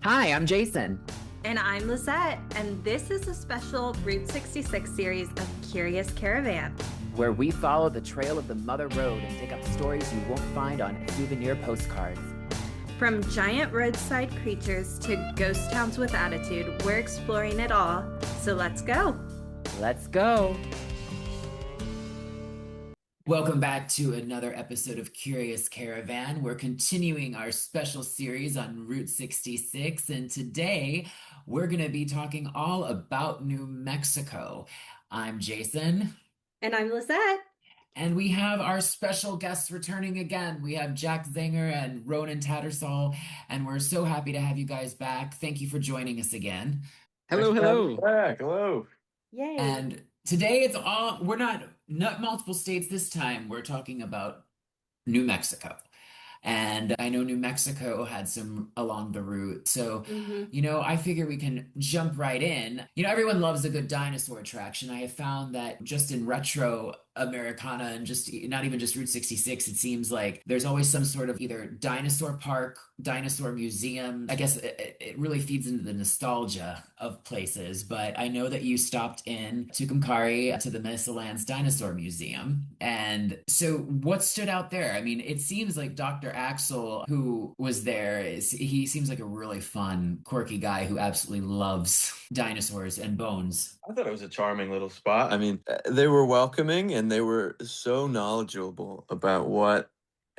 Hi, I'm Jason, And I'm Lizette, and this is a special Route 66 series of Curious Caravan. where we follow the trail of the Mother Road and dig up stories you won't find on souvenir postcards. From giant roadside creatures to ghost towns with attitude, we're exploring it all. So let's go. Let's go. Welcome back to another episode of Curious Caravan. We're continuing our special series on Route 66, and today we're going to be talking all about New Mexico. I'm Jason. And I'm Lizette. And we have our special guests returning again. We have Jack Zanger and Ronan Tattersall, and we're so happy to have you guys back. Thank you for joining us again. Hello, hello. Back. Hello. Yay. And today we're not multiple states this time. We're talking about New Mexico. And I know New Mexico had some along the route. So, I figure we can jump right in. Everyone loves a good dinosaur attraction. I have found that just in retro Americana and just not even just Route 66, it seems like there's always some sort of either dinosaur park, dinosaur museum. I guess it really feeds into the nostalgia of places. But I know that you stopped in Tucumcari to the Mesalands Dinosaur Museum. And so what stood out there? I mean, it seems like Dr. Axel, who was there, he seems like a really fun, quirky guy who absolutely loves dinosaurs and bones. I thought it was a charming little spot. I mean, they were welcoming and they were so knowledgeable about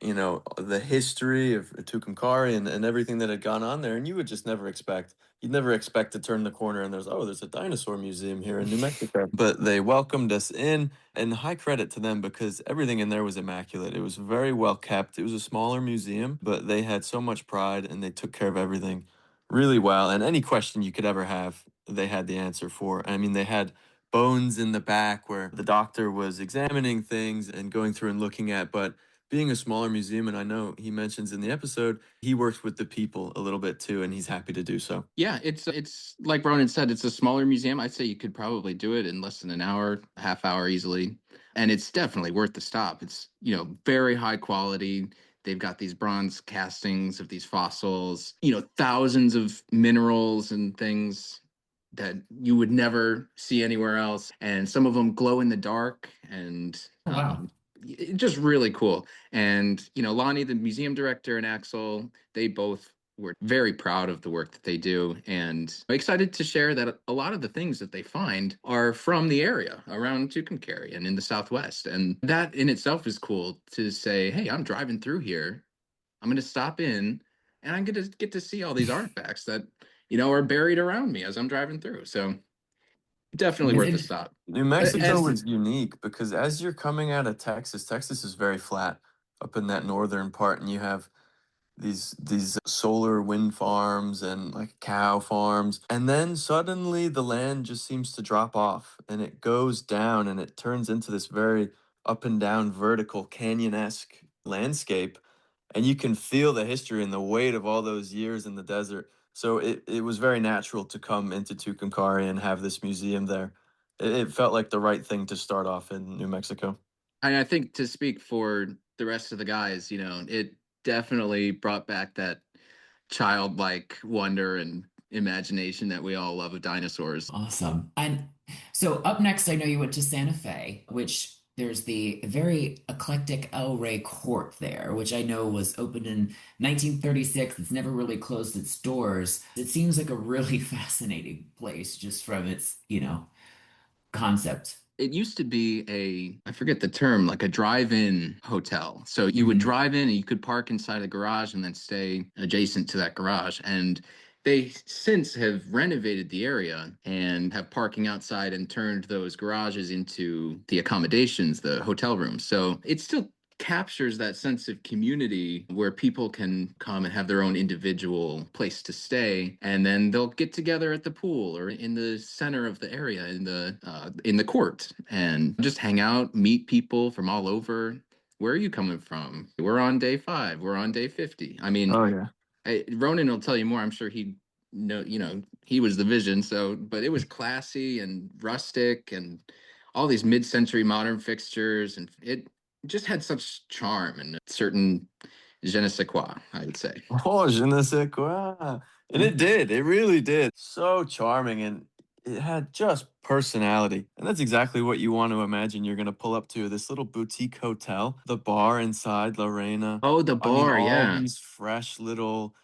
the history of Tucumcari and everything that had gone on there. And you'd never expect to turn the corner and there's a dinosaur museum here in New Mexico. But they welcomed us in, and high credit to them because everything in there was immaculate. It was very well kept. It was a smaller museum, but they had so much pride and they took care of everything really well. And any question you could ever have, they had the answer for. I mean, they had bones in the back where the doctor was examining things and going through and looking at, but being a smaller museum, and I know he mentions in the episode, he works with the people a little bit too, and he's happy to do so. Yeah, it's like Ronan said, it's a smaller museum. I'd say you could probably do it in less than an hour, half hour easily. And it's definitely worth the stop. It's, very high quality. They've got these bronze castings of these fossils, thousands of minerals and things that you would never see anywhere else. And some of them glow in the dark and Wow. just really cool. And, Lonnie, the museum director, and Axel, they both were very proud of the work that they do and excited to share that a lot of the things that they find are from the area around Tucumcari and in the Southwest. And that in itself is cool to say, hey, I'm driving through here. I'm going to stop in and I'm going to get to see all these artifacts that, are buried around me as I'm driving through. So definitely worth the stop. New Mexico As was unique because as you're coming out of Texas, Texas is very flat up in that northern part, and you have these solar wind farms and like cow farms, and then suddenly the land just seems to drop off and it goes down and it turns into this very up and down vertical canyon-esque landscape, and you can feel the history and the weight of all those years in the desert. So it was very natural to come into Tucumcari and have this museum there. It felt like the right thing to start off in New Mexico. And I think to speak for the rest of the guys, it definitely brought back that childlike wonder and imagination that we all love of dinosaurs. Awesome. And so up next, I know you went to Santa Fe, which there's the very eclectic El Rey Court there, which I know was opened in 1936. It's never really closed its doors. It seems like a really fascinating place just from its, concept. It used to be I forget the term, like a drive-in hotel. So you would drive in and you could park inside a garage and then stay adjacent to that garage. And they since have renovated the area and have parking outside and turned those garages into the accommodations, the hotel rooms. So it still captures that sense of community where people can come and have their own individual place to stay, and then they'll get together at the pool or in the center of the area in the court and just hang out, meet people from all over. Where are you coming from? We're on day 5. We're on day 50. I mean, Oh yeah. Ronan will tell you more. I'm sure he know, he was the vision. So, but it was classy and rustic and all these mid-century modern fixtures, and it just had such charm and a certain je ne sais quoi, I would say. Oh, je ne sais quoi. And it did. It really did. So charming, and it had just personality. And that's exactly what you want to imagine you're going to pull up to, this little boutique hotel, the bar inside Lorena. Oh, the I mean, bar, all yeah. these fresh little,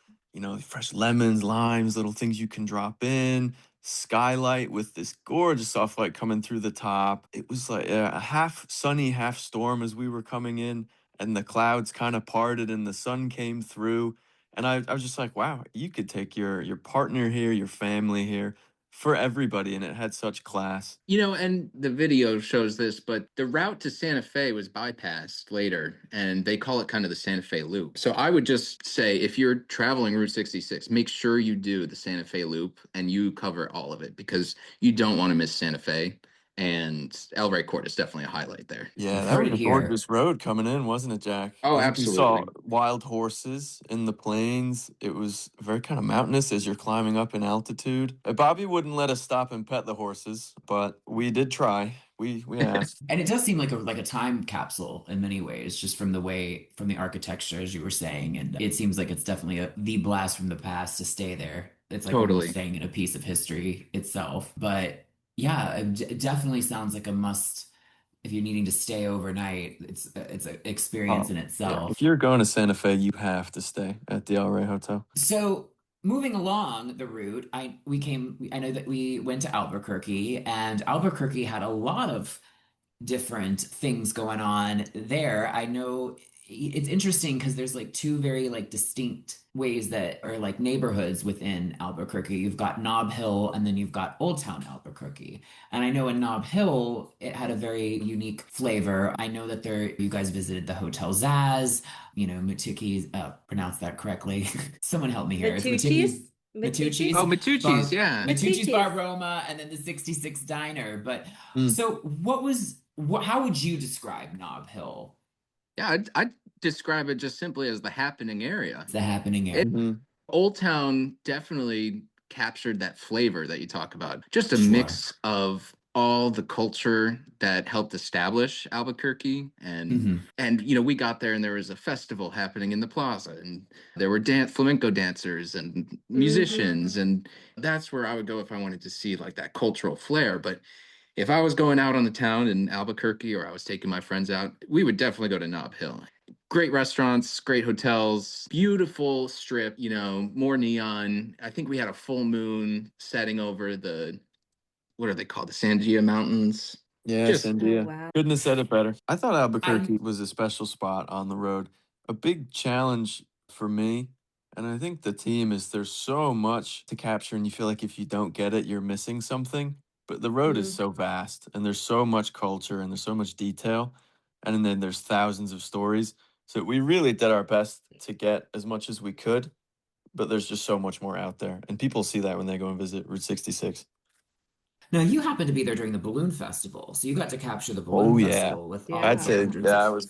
fresh lemons, limes, little things you can drop in. Skylight with this gorgeous soft light coming through the top. It was like a half sunny, half storm as we were coming in, and the clouds kind of parted and the sun came through. And I was just like, wow, you could take your partner here, your family here, for everybody, and it had such class. And the video shows this, but the route to Santa Fe was bypassed later, and they call it kind of the Santa Fe Loop. So I would just say if you're traveling Route 66, make sure you do the Santa Fe Loop and you cover all of it because you don't want to miss Santa Fe. And El Rey Court is definitely a highlight there. Yeah, You've that heard was it a here. gorgeous road coming in, wasn't it, Jack? Oh, I think we saw absolutely. wild horses in the plains. It was very kind of mountainous as you're climbing up in altitude. Bobby wouldn't let us stop and pet the horses, but we did try. We asked. And it does seem like a time capsule in many ways, just from the architecture, as you were saying. And it seems like it's definitely the blast from the past to stay there. It's like almost Totally. staying in a piece of history itself. But yeah, it definitely sounds like a must if you're needing to stay overnight. It's an experience Oh, in yeah. itself. If you're going to Santa Fe, you have to stay at the El Rey Hotel. So moving along the route, I know that we went to Albuquerque, and Albuquerque had a lot of different things going on there. I know it's interesting because there's like two very like distinct ways that are like neighborhoods within Albuquerque. You've got Nob Hill and then you've got Old Town Albuquerque. And I know in Nob Hill it had a very unique flavor. I know that you guys visited the Hotel Zaz, Matuki's pronounced that correctly. Someone help me here. It's Matucci's? Oh, Matucci's Matucci's, yeah. Matucci's Matucci's. Bar Roma and then the 66 Diner. But Mm. so how would you describe Nob Hill? Yeah, I'd describe it just simply as the happening area. It's the happening area. Mhm. Old Town definitely captured that flavor that you talk about. Just a Sure. mix of all the culture that helped establish Albuquerque and we got there and there was a festival happening in the plaza and there were flamenco dancers and musicians and that's where I would go if I wanted to see like that cultural flair. But if I was going out on the town in Albuquerque or I was taking my friends out, we would definitely go to Nob Hill. Great restaurants, great hotels, beautiful strip, more neon. I think we had a full moon setting over what are they called? The Sandia Mountains. Yes, Just India. wow. Couldn't have said it better. I thought Albuquerque I'm was a special spot on the road. A big challenge for me, and I think the team, is there's so much to capture, and you feel like if you don't get it, you're missing something. But the road is so vast, and there's so much culture, and there's so much detail, and then there's thousands of stories. So we really did our best to get as much as we could, but there's just so much more out there, and people see that when they go and visit Route 66. Now you happened to be there during the balloon festival, so you got to capture the balloon Oh yeah, festival with all I'd the Yeah. say hundreds of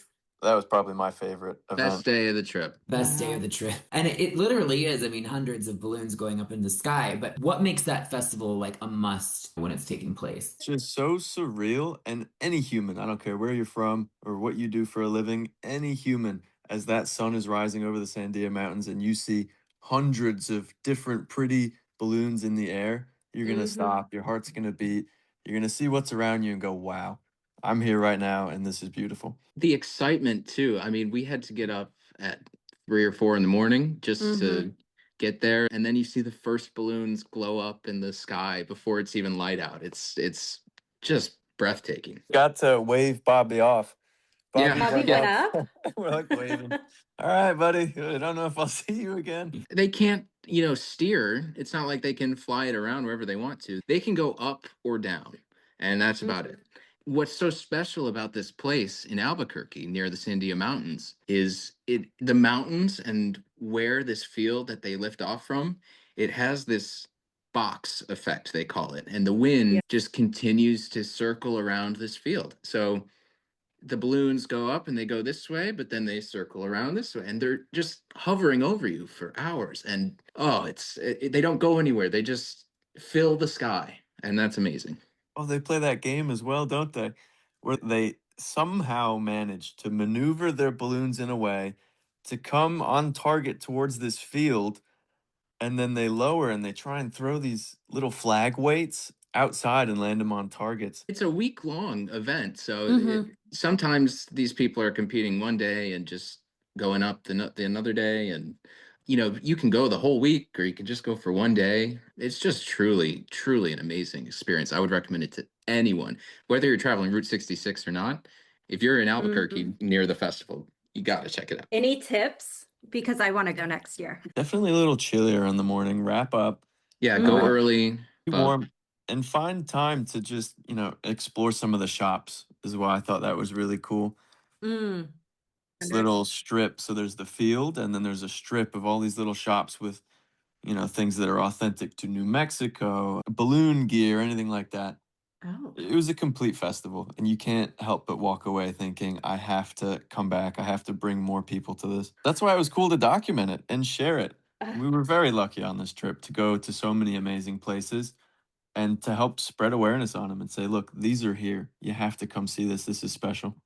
that was probably my favorite best event. day of the trip. best day Wow. of the trip. And it literally is, I mean, hundreds of balloons going up in the sky. But what makes that festival like a must when it's taking place? It's just so surreal, and any human, I don't care where you're from or what you do for a living, any human, as that sun is rising over the Sandia Mountains and you see hundreds of different pretty balloons in the air, you're gonna stop, your heart's gonna beat, you're gonna see what's around you and go, wow, I'm here right now and this is beautiful. The excitement too. I mean, we had to get up at 3 or 4 in the morning just to get there, and then you see the first balloons glow up in the sky before it's even light out. It's just breathtaking. Got to wave Bobby off. Yeah. Bobby went up? We're like waving. All right, buddy. I don't know if I'll see you again. They can't, steer. It's not like they can fly it around wherever they want to. They can go up or down, and that's about it. What's so special about this place in Albuquerque near the Sandia Mountains is the mountains and where this field that they lift off from, it has this box effect, they call it. And the wind just continues to circle around this field. So the balloons go up and they go this way, but then they circle around this way and they're just hovering over you for hours. And they don't go anywhere. They just fill the sky. And that's amazing. Oh, they play that game as well, don't they? Where they somehow manage to maneuver their balloons in a way to come on target towards this field and then they lower and they try and throw these little flag weights outside and land them on targets. It's a week-long event, so Mhm. sometimes these people are competing one day and just going up the another day, and you can go the whole week or you can just go for one day. It's just truly, truly an amazing experience. I would recommend it to anyone, whether you're traveling Route 66 or not. If you're in Albuquerque near the festival, you got to check it out. Any tips? Because I want to go next year. Definitely a little chillier in the morning. Wrap up, Yeah, go early, be but warm, and find time to just, explore some of the shops is why I thought that was really cool. Mm. This little strip. So there's the field, and then there's a strip of all these little shops with, things that are authentic to New Mexico, balloon gear, anything like that. Oh. It was a complete festival, and you can't help but walk away thinking, I have to come back. I have to bring more people to this. That's why it was cool to document it and share it. We were very lucky on this trip to go to so many amazing places and to help spread awareness on them and say, look, these are here. You have to come see this. This is special.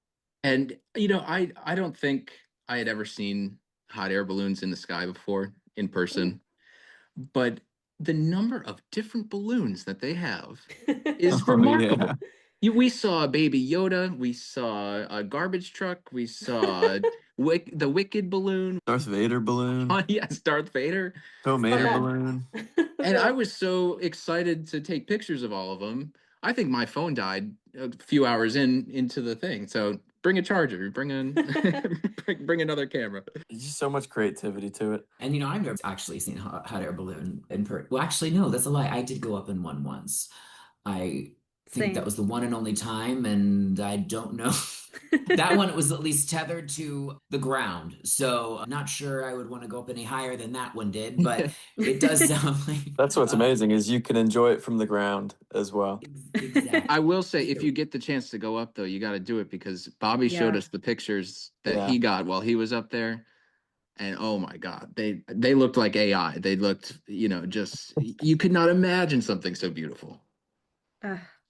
and I don't think I had ever seen hot air balloons in the sky before in person, but the number of different balloons that they have is Oh, yeah. remarkable. We saw a baby Yoda, we saw a garbage truck, we saw the Wicked balloon. Darth Vader balloon, Oh, yes, Darth Vader. tomato that. balloon. And I was so excited to take pictures of all of them. I think my phone died a few hours into the thing. So bring a charger, bring another camera. There's just so much creativity to it. And I've never actually seen hot air balloon well, actually, no, that's a lie. I did go up in one once. I think Same. that was the one and only time, and I don't know. That one was at least tethered to the ground, so I'm not sure I would want to go up any higher than that one did, but it does sound like That's what's amazing is you can enjoy it from the ground as well. exactly. I will say, if you get the chance to go up, though, you got to do it because Bobby showed Yeah. us the pictures that Yeah. he got while he was up there. And oh my God, they looked like AI. They looked, just you could not imagine something so beautiful.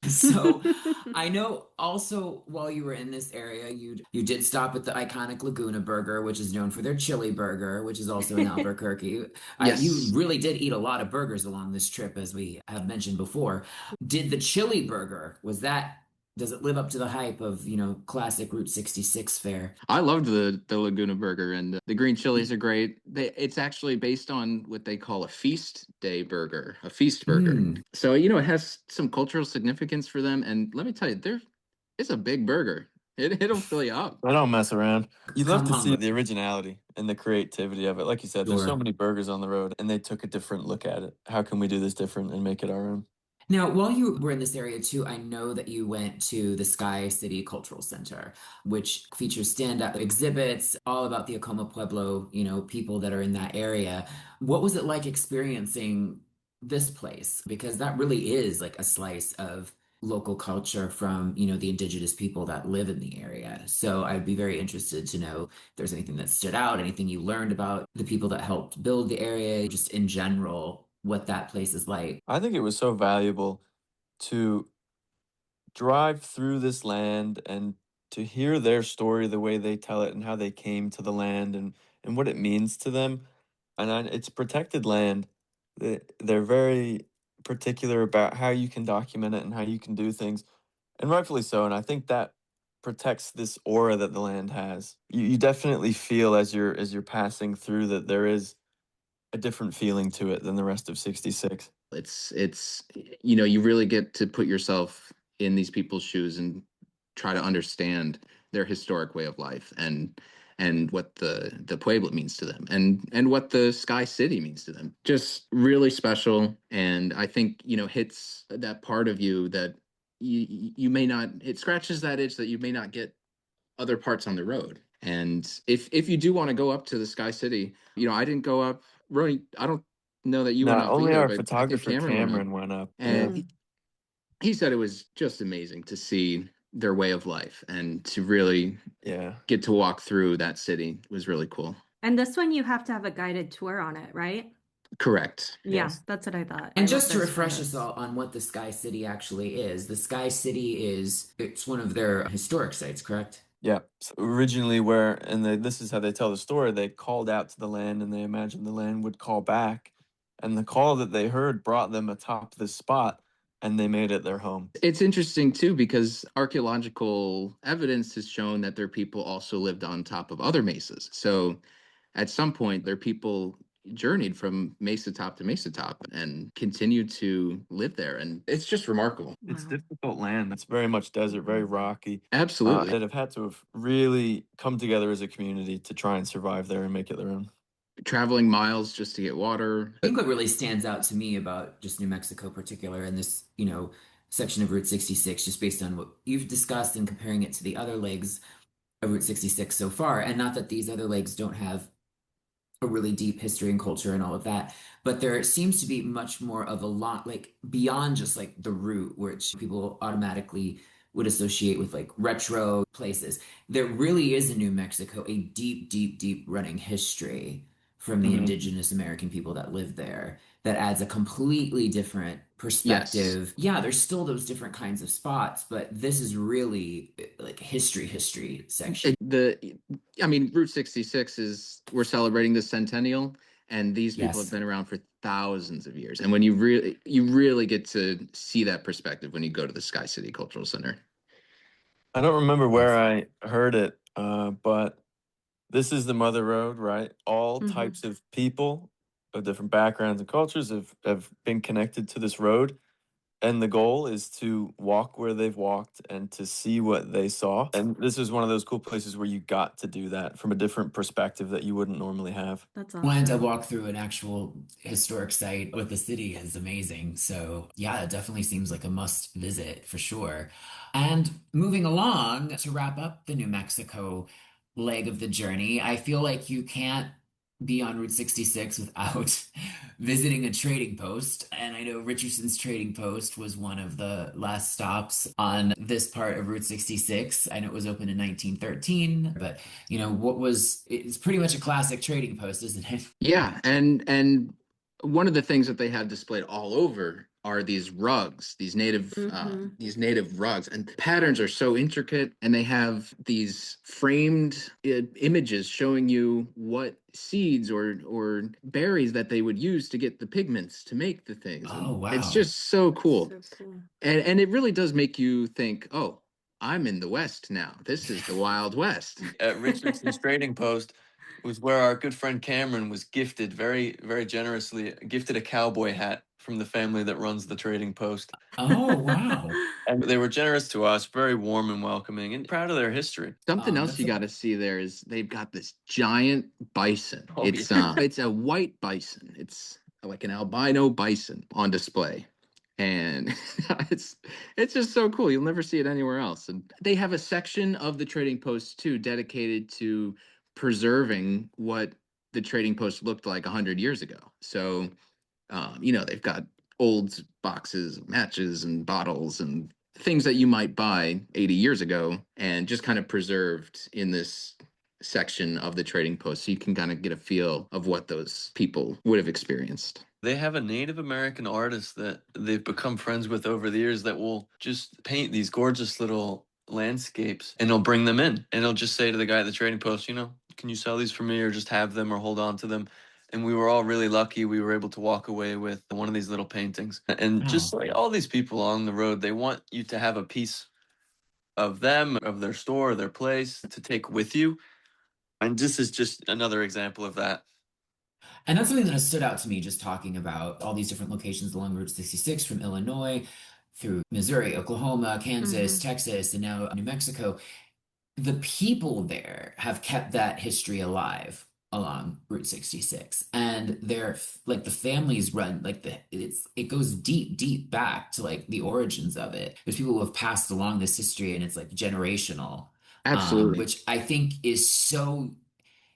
So I know also while you were in this area, you did stop at the iconic Laguna Burger, which is known for their chili burger, which is also in Albuquerque. You Yes. really did eat a lot of burgers along this trip, as we have mentioned before. Did the chili burger, does it live up to the hype of, classic Route 66 fare? I loved the Laguna burger, and the green chilies are great. It's actually based on what they call a feast day burger, a feast burger. Mm. So it has some cultural significance for them. And let me tell you, it's a big burger. It'll fill you up. I don't mess around. You love Come to on, see the originality and the creativity of it. Like you said, there's so sure. many burgers on the road, and they took a different look at it. How can we do this different and make it our own? Now, while you were in this area too, I know that you went to the Sky City Cultural Center, which features stand-up exhibits all about the Acoma Pueblo, people that are in that area. What was it like experiencing this place? Because that really is like a slice of local culture from, the indigenous people that live in the area. So I'd be very interested to know if there's anything that stood out, anything you learned about the people that helped build the area, just in general, what that place is like. I think it was so valuable to drive through this land and to hear their story, the way they tell it, and how they came to the land and what it means to them. And it's protected land. They're very particular about how you can document it and how you can do things, and rightfully so. And I think that protects this aura that the land has. You definitely feel as you're passing through that there is a different feeling to it than the rest of 66. It's you really get to put yourself in these people's shoes and try to understand their historic way of life and what the Pueblo means to them and what the Sky City means to them. Just really special, and I think hits that part of you that you may not. It scratches that itch that you may not get other parts on the road. And if you do want to go up to the Sky City, I didn't go up. Ronan, I don't know that you went Not up only either, our but I think photographer Cameron went up. Cameron went up. Yeah. And he said it was just amazing to see their way of life and to really Yeah. get to walk through that city was really cool. And this one, you have to have a guided tour on it, right? Correct. Yeah, Yes. that's what I thought. I And love just to those refresh us photos. all on what the Sky City actually is, the Sky City it's one of their historic sites, correct? Yeah. So originally, this is how they tell the story. They called out to the land, and they imagined the land would call back, and the call that they heard brought them atop this spot, and they made it their home. It's interesting too because archaeological evidence has shown that their people also lived on top of other mesas. So at some point, their people journeyed from mesa top to mesa top and continued to live there. And it's just remarkable. It's difficult land. It's very much desert, very rocky. Absolutely. That have had to have really come together as a community to try and survive there and make it their own. Traveling miles just to get water. I think what really stands out to me about just New Mexico particular and this, section of Route 66, just based on what you've discussed and comparing it to the other legs of Route 66 so far, and not that these other legs don't have a really deep history and culture and all of that, but there seems to be much more of a lot, like beyond just like the route, which people automatically would associate with like retro places. There really is in New Mexico a deep, deep, deep running history from the indigenous American people that live there that adds a completely different perspective. Yeah, there's still those different kinds of spots, but this is really like history section. Route 66 we're celebrating the centennial, and these people have been around for thousands of years. And when you really get to see that perspective when you go to the Sky City Cultural Center. I don't remember where I heard it, but this is the Mother Road, right? All types of people of different backgrounds and cultures have been connected to this road. And the goal is to walk where they've walked and to see what they saw. And this is one of those cool places where you got to do that from a different perspective that you wouldn't normally have. That's awesome. When to walk through an actual historic site with the city is amazing. So yeah, it definitely seems like a must visit for sure. And moving along to wrap up the New Mexico leg of the journey, I feel like you can't be on Route 66 without visiting a trading post. And I know Richardson's Trading Post was one of the last stops on this part of Route 66. I know it was opened in 1913, but it's pretty much a classic trading post, isn't it? Yeah, and one of the things that they have displayed all over are these rugs, these native rugs, and the patterns are so intricate, and they have these framed images showing you what seeds or berries that they would use to get the pigments to make the things. Oh, wow. It's just so cool. So cool. And it really does make you think, oh, I'm in the West now. This is the Wild West. At Richardson's Trading Post was where our good friend Cameron was gifted very, very generously, gifted a cowboy hat from the family that runs the Trading Post. Oh, wow. And they were generous to us, very warm and welcoming, and proud of their history. Something else you got to see there is they've got this giant bison. It's a white bison. It's like an albino bison on display. And it's just so cool. You'll never see it anywhere else. And they have a section of the Trading Post too dedicated to preserving what the Trading Post looked like 100 years ago. So, they've got old boxes of matches and bottles and things that you might buy 80 years ago and just kind of preserved in this section of the Trading Post, so you can kind of get a feel of what those people would have experienced. They have a Native American artist that they've become friends with over the years that will just paint these gorgeous little landscapes, and he'll bring them in, and he'll just say to the guy at the Trading Post, can you sell these for me, or just have them or hold on to them? And we were all really lucky. We were able to walk away with one of these little paintings. And just like all these people on the road, they want you to have a piece of them, of their store, their place to take with you. And this is just another example of that. And that's something that has stood out to me just talking about all these different locations along Route 66 from Illinois through Missouri, Oklahoma, Kansas, Texas, and now New Mexico. The people there have kept that history alive along Route 66, and they're like the families run like it goes deep, deep back to like the origins of it. There's people who have passed along this history, and it's like generational. Absolutely. Which I think is so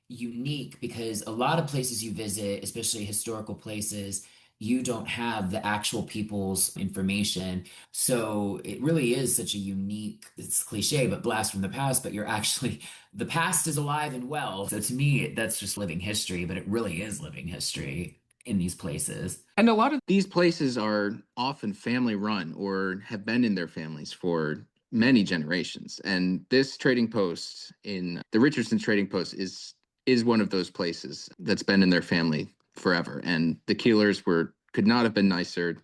unique because a lot of places you visit, especially historical places, you don't have the actual people's information. So it really is such a unique, it's cliche, but blast from the past, but the past is alive and well. So to me, that's just living history, but it really is living history in these places. And a lot of these places are often family run or have been in their families for many generations. And this trading post in the Richardson Trading Post is one of those places that's been in their family forever. And the Keelers could not have been nicer.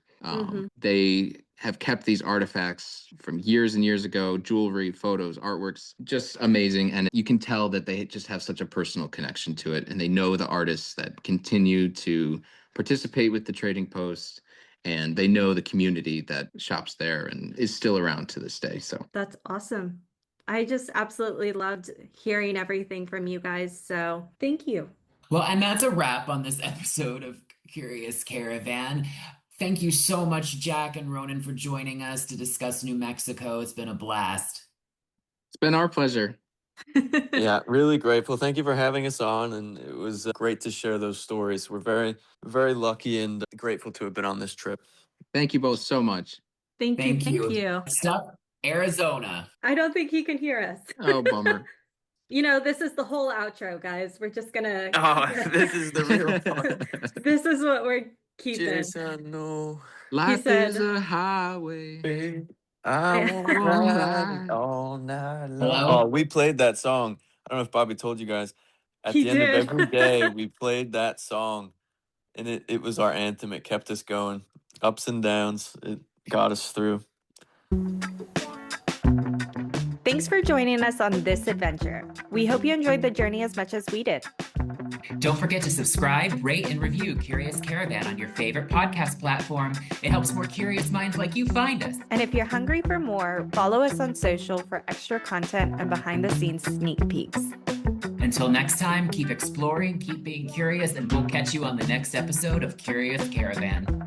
They have kept these artifacts from years and years ago, jewelry, photos, artworks, just amazing. And you can tell that they just have such a personal connection to it. And they know the artists that continue to participate with the Trading Post. And they know the community that shops there and is still around to this day. So that's awesome. I just absolutely loved hearing everything from you guys. So thank you. Well, and that's a wrap on this episode of Curious Caravan. Thank you so much, Jack and Ronan, for joining us to discuss New Mexico. It's been a blast. It's been our pleasure. Yeah, really grateful. Thank you for having us on. And it was great to share those stories. We're very, very lucky and grateful to have been on this trip. Thank you both so much. Thank you. Next up, Arizona. I don't think he can hear us. Oh, bummer. This is the whole outro, guys. We're just gonna. Oh, this is the real part. This is what we're keeping. Jason, no. Life is a highway. I won't ride all night long. Oh, we played that song. I don't know if Bobby told you guys. At the end of every day, we played that song. And it was our anthem. It kept us going. Ups and downs. It got us through. Thanks for joining us on this adventure. We hope you enjoyed the journey as much as we did. Don't forget to subscribe, rate, and review Curious Caravan on your favorite podcast platform. It helps more curious minds like you find us. And if you're hungry for more, follow us on social for extra content and behind-the-scenes sneak peeks. Until next time, keep exploring, keep being curious, and we'll catch you on the next episode of Curious Caravan.